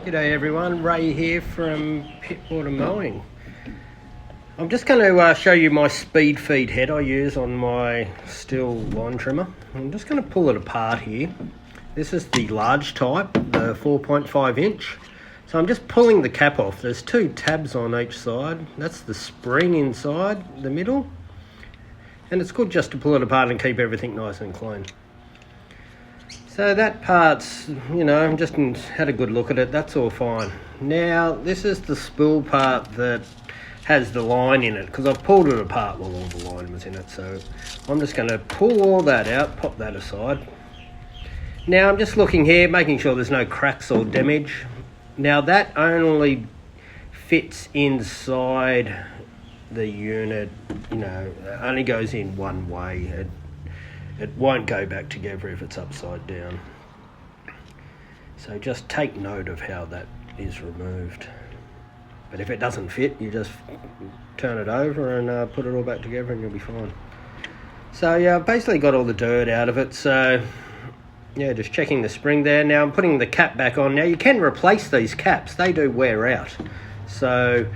G'day everyone, Ray here from Pittwater Mowing. I'm just going to show you my speed feed head I use on my Stihl lawn trimmer. I'm just going to pull it apart here. This is the large type, the 4.5 inch. So I'm just pulling the cap off. There's two tabs on each side. That's the spring inside the middle. And it's good just to pull it apart and keep everything nice and clean. So that part's, I've just had a good look at it, that's all fine. Now, this is the spool part that has the line in it, because I've pulled it apart while all the line was in it. So I'm just going to pull all that out, pop that aside. Now I'm just looking here, making sure there's no cracks or damage. Now that only fits inside the unit, it only goes in one way. It won't go back together if it's upside down. So just take note of how that is removed. But if it doesn't fit, you just turn it over and put it all back together and you'll be fine. So yeah, I've basically got all the dirt out of it. So yeah, just checking the spring there. Now I'm putting the cap back on. Now you can replace these caps. They do wear out. So,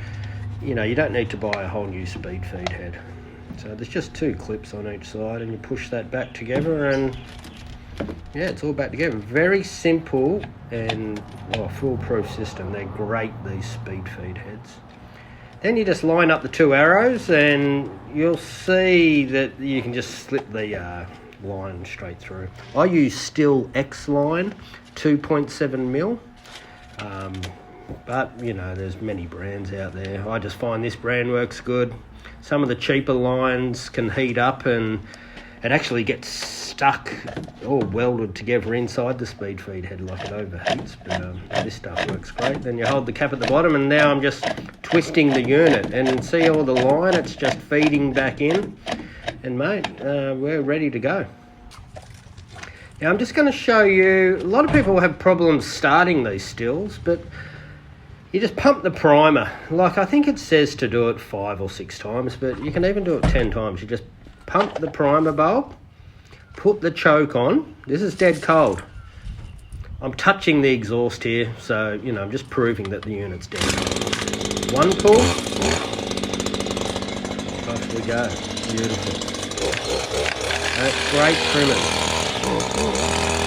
you don't need to buy a whole new speed feed head. So there's just two clips on each side and you push that back together and yeah, it's all back together. Very simple and foolproof system. They're great, these speed feed heads. Then you just line up the two arrows and you'll see that you can just slip the line straight through. I use Stihl X line, 2.7mm. But there's many brands out there. I just find this brand works good. Some of the cheaper lines can heat up and it actually gets stuck or welded together inside the speed feed head like it overheats, but this stuff works great. Then you hold the cap at the bottom and now I'm just twisting the unit and see all the line, it's just feeding back in and mate, we're ready to go. Now I'm just going to show you, a lot of people have problems starting these Stihls, but you just pump the primer. Like I think it says to do it 5 or 6 times, but you can even do it 10 times. You just pump the primer bulb, put the choke on. This is dead cold. I'm touching the exhaust here, so I'm just proving that the unit's dead cold. One pull, off we go. Beautiful. That's great trimming.